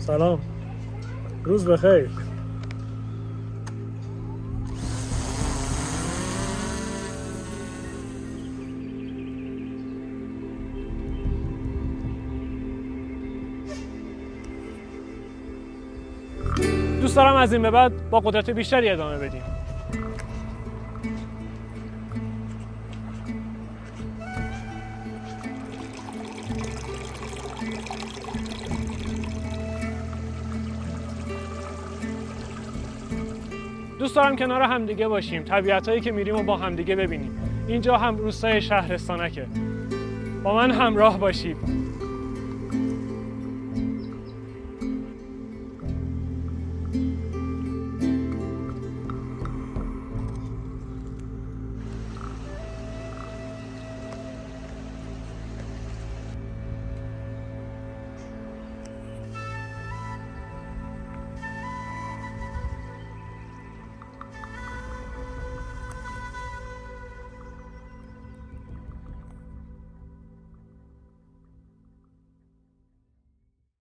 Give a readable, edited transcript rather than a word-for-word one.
سلام، روز بخیر. دوست دارم از این به بعد با قدرت بیشتری ادامه بدیم. دوست دارم کنار همدیگه باشیم، طبیعتایی که میریم و با همدیگه ببینیم. اینجا هم روستای شهرستانکه. با من همراه باشید.